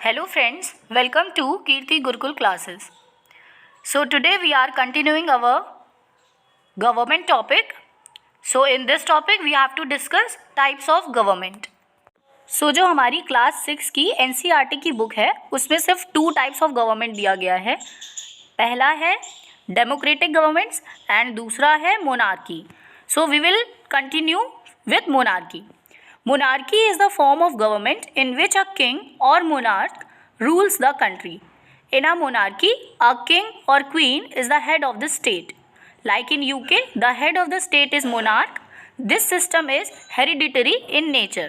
Hello friends, welcome to Kirti Gurukul classes. So today we are continuing our government topic. So in this topic we have to discuss types of government. So जो हमारी class 6 की NCERT की book है उसमें सिर्फ 2 types of government दिया गया है. पहला है डेमोक्रेटिक गवर्नमेंट्स एंड दूसरा है monarchy. So we will continue with monarchy. Monarchy is the form of government in which a king or monarch rules the country. In a monarchy, a king or queen is the head of the state. Like in UK, the head of the state is monarch. This system is hereditary in nature.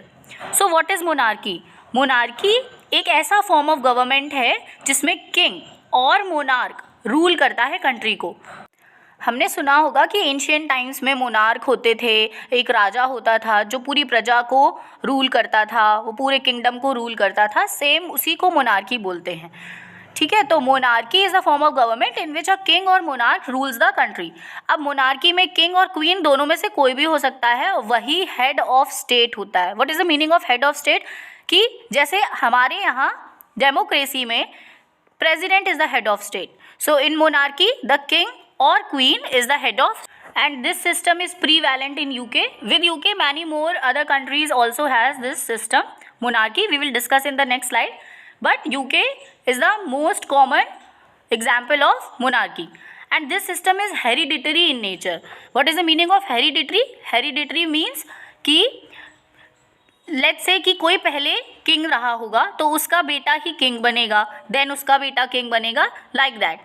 So what is monarchy? Monarchy एक ऐसा form of government है जिसमें king और monarch rule करता है country को. हमने सुना होगा कि एंशियंट टाइम्स में मोनार्क होते थे, एक राजा होता था जो पूरी प्रजा को रूल करता था, वो पूरे किंगडम को रूल करता था. सेम उसी को मोनार्की बोलते हैं. ठीक है, तो monarchy is a form of government in which a king और मोनार्क रूल्स द कंट्री. अब मोनार्की में किंग और क्वीन दोनों में से कोई भी हो सकता है, वही हेड ऑफ स्टेट होता है. What is the meaning of head of state? कि जैसे हमारे यहाँ डेमोक्रेसी में president is the head of state, so in monarchy the king or queen is the head of, and this system is prevalent in UK. With UK, many more other countries also has this system monarchy. We will discuss in the next slide, but UK is the most common example of monarchy, and this system is hereditary in nature. What is the meaning of hereditary? Hereditary means कि let's say कि कोई पहले king रहा होगा तो उसका बेटा ही king बनेगा, देन उसका बेटा किंग बनेगा, लाइक दैट.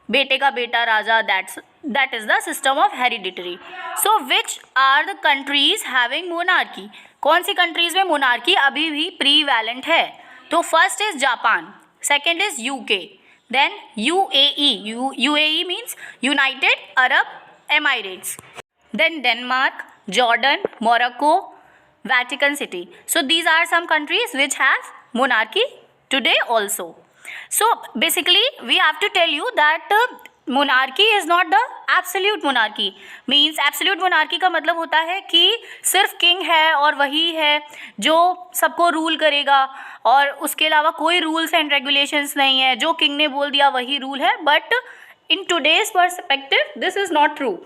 बेटे का बेटा राजा, that is the system of hereditary. So which are the countries having monarchy? कौन सी कंट्रीज़ में मोनार्की अभी भी प्रीवैलेंट है? तो first is Japan, second is UK, then UAE. UAE means United Arab Emirates, then Denmark, Jordan, Morocco, Vatican City. So these are some countries which have monarchy today also. So basically we have to tell you that monarchy is not the absolute monarchy. Means absolute monarchy का मतलब होता है कि सिर्फ king है और वही है जो सबको रूल करेगा और उसके अलावा कोई रूल्स एंड रेगुलेशंस नहीं है, जो किंग ने बोल दिया वही रूल है. But in today's perspective this is not true.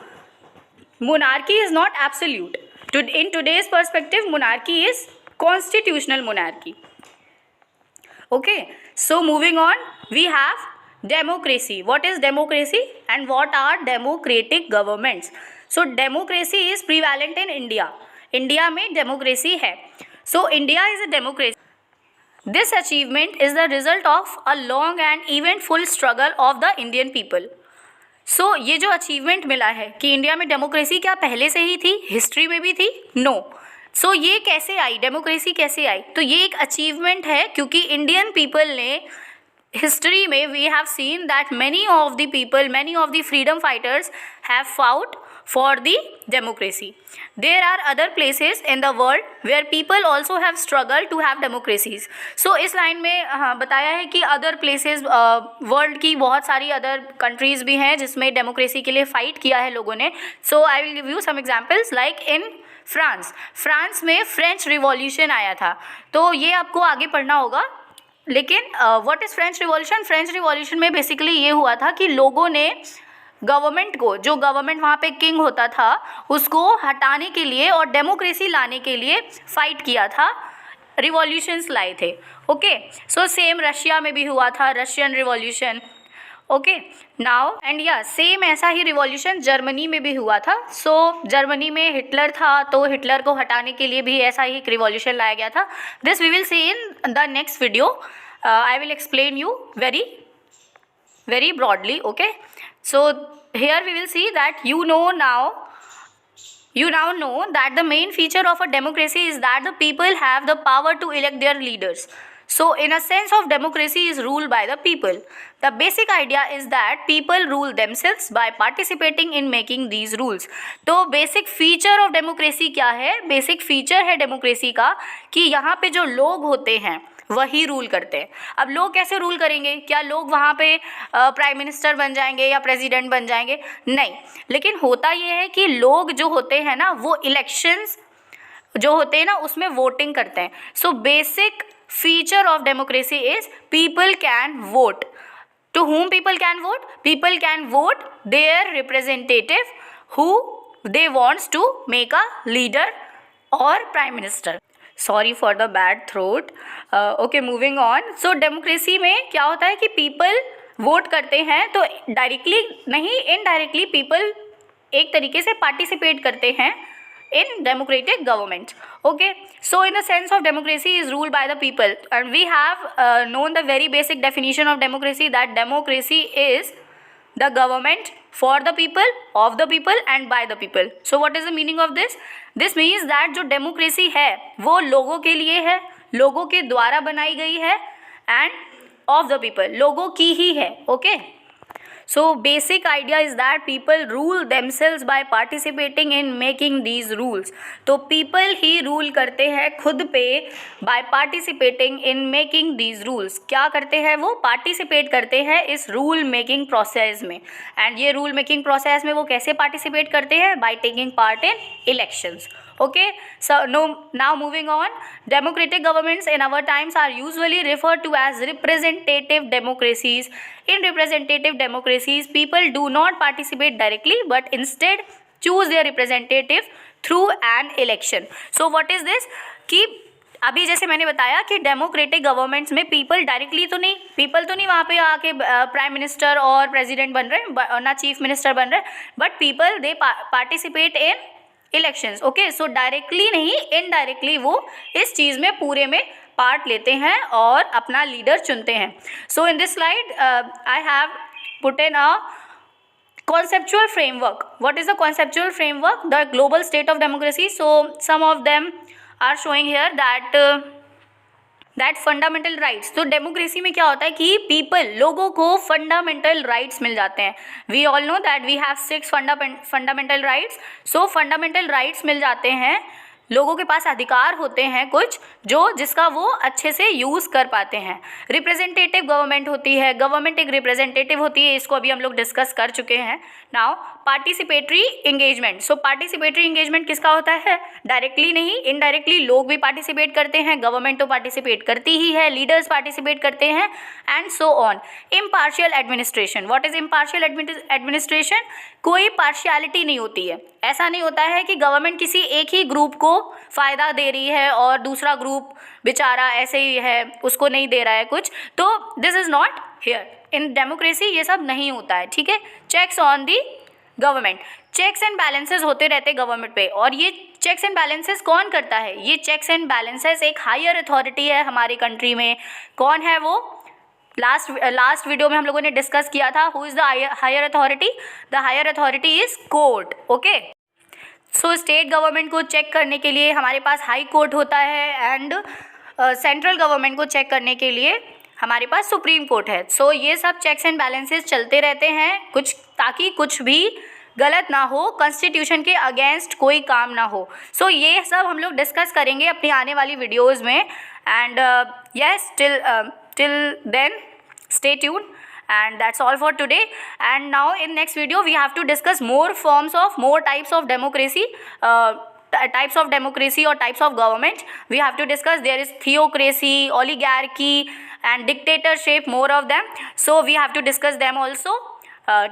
monarchy is not absolute. In today's perspective monarchy is constitutional monarchy. Okay, so moving on, we have democracy. What is democracy and what are democratic governments? So democracy is prevalent in India. India में democracy है. So India is a democracy. This achievement is the result of a long and eventful struggle of the Indian people. So ये जो achievement मिला है कि India में democracy क्या पहले से ही थी, हिस्ट्री में भी थी? नो. सो ये कैसे आई, डेमोक्रेसी कैसे आई? तो ये एक अचीवमेंट है क्योंकि इंडियन पीपल ने हिस्ट्री में we have seen that many of the people, many of the freedom fighters have fought for the democracy. There are other places in the world where people also have struggle to have democracies. So इस line में बताया है कि other places world की बहुत सारी other countries भी हैं जिसमें डेमोक्रेसी के लिए फ़ाइट किया है लोगों ने. So I will give you some examples. Like in France में फ्रेंच रिवॉल्यूशन आया था, तो ये आपको आगे पढ़ना होगा. लेकिन what is French revolution? French revolution में बेसिकली ये हुआ था कि लोगों ने गवर्नमेंट को, जो गवर्नमेंट वहाँ पे किंग होता था, उसको हटाने के लिए और डेमोक्रेसी लाने के लिए फ़ाइट किया था, रिवॉल्यूशंस लाए थे. ओके, सो सेम रशिया में भी हुआ था, Russian revolution. Okay now and या सेम ऐसा ही रिवॉल्यूशन जर्मनी में भी हुआ था. सो जर्मनी में हिटलर था तो हिटलर को हटाने के लिए भी ऐसा ही एक रिवॉल्यूशन लाया गया था. This we will see in the next video. I will explain you very broadly. Okay, so here we will see that you now know that the main feature of a democracy is that the people have the power to elect their leaders. So in a sense of democracy is ruled by the people. The basic idea is that people rule themselves by participating in making these rules. तो basic feature of democracy क्या है? basic feature है democracy का कि यहाँ पे जो लोग होते हैं वही रूल करते हैं. अब लोग कैसे रूल करेंगे? क्या लोग वहाँ पे प्राइम मिनिस्टर बन जाएंगे या प्रेसिडेंट बन जाएंगे? नहीं. लेकिन होता ये है कि लोग जो होते हैं ना वो इलेक्शंस जो होते हैं ना उसमें वोटिंग करते हैं. So basic feature of democracy is people can vote. To whom people can vote? People can vote their representative who they wants to make a leader or prime minister. Sorry for the bad throat. Okay, moving on. So democracy में क्या होता है कि people vote करते हैं, तो directly नहीं, indirectly people एक तरीके से पार्टिसिपेट करते हैं in democratic government. Okay, so in the sense of democracy is ruled by the people, and we have known the very basic definition of democracy, that democracy is the government for the people, of the people and by the people. So what is the meaning of this? This means that जो democracy है वो लोगों के लिए है, लोगों के द्वारा बनाई गई है, and of the people, लोगों की ही है. Okay, so basic idea is that people rule themselves by participating in making these rules. तो people ही rule करते हैं खुद पे by participating in making these rules. क्या करते हैं वो? participate करते हैं इस rule making process में. and ये rule making process में वो कैसे participate करते हैं? by taking part in elections. Okay, so now moving on. Democratic governments in our times are usually referred to as representative democracies. In representative democracies, people do not participate directly but instead choose their representative through an election. So what is this? कि अभी जैसे मैंने बताया कि democratic governments में people directly तो नहीं वहाँ पे आके प्राइम मिनिस्टर और प्रेसिडेंट बन रहे हैं और ना चीफ मिनिस्टर बन रहे हैं, but people they participate in elections. Okay, so directly नहीं, इनडायरेक्टली वो इस चीज़ में पूरे में पार्ट लेते हैं और अपना लीडर चुनते हैं. So in this slide I have put in a conceptual framework. What is the conceptual framework? The global state of democracy. So some of them are showing here that fundamental rights. तो democracy में क्या होता है कि people, लोगों को fundamental rights मिल जाते हैं. We all know that we have 6 fundamental rights. So fundamental rights मिल जाते हैं, लोगों के पास अधिकार होते हैं कुछ जिसका वो अच्छे से यूज़ कर पाते हैं. रिप्रेजेंटेटिव गवर्नमेंट होती है, गवर्नमेंट एक रिप्रेजेंटेटिव होती है, इसको अभी हम लोग डिस्कस कर चुके हैं. Now participatory engagement. So participatory engagement किसका होता है? डायरेक्टली नहीं, इनडायरेक्टली लोग भी पार्टिसिपेट करते हैं, गवर्नमेंट तो पार्टिसिपेट करती ही है, लीडर्स पार्टिसिपेट करते हैं, and so on. Impartial administration. What is impartial administration? कोई पार्शियलिटी नहीं होती है. ऐसा नहीं होता है कि गवर्नमेंट किसी एक ही ग्रुप को फ़ायदा दे रही है और दूसरा ग्रुप बेचारा ऐसे ही है, उसको नहीं दे रहा है कुछ. तो this is not here. In democracy ये सब नहीं होता है. ठीक है. Checks on the government. Checks and balances होते रहते गवर्नमेंट पे. और ये चेक्स एंड बैलेंसेस कौन करता है? ये चेक्स एंड बैलेंसेस एक हायर अथॉरिटी है हमारी कंट्री में. कौन है वो? लास्ट वीडियो में हम लोगों ने डिस्कस किया था. Who is the higher authority? The higher authority is court. Okay, so state government को चेक करने के लिए हमारे पास हाई कोर्ट होता है, एंड सेंट्रल गवर्नमेंट को चेक करने के लिए हमारे पास सुप्रीम कोर्ट है. सो ये सब चेक्स एंड बैलेंसेस चलते रहते हैं कुछ, ताकि कुछ भी गलत ना हो, कॉन्स्टिट्यूशन के अगेंस्ट कोई काम ना हो. सो ये सब हम लोग डिस्कस करेंगे अपनी आने वाली वीडियोज़ में. And yes, till then stay tuned, and that's all for today. And now in next video we have to discuss more types of democracy, types of democracy or types of government. We have to discuss there is theocracy, oligarchy and dictatorship, more of them. So we have to discuss them also.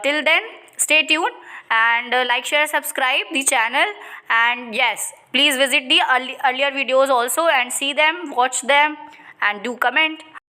Till then stay tuned and like, share, subscribe the channel, and yes, please visit the earlier videos also and see them, watch them, and do comment.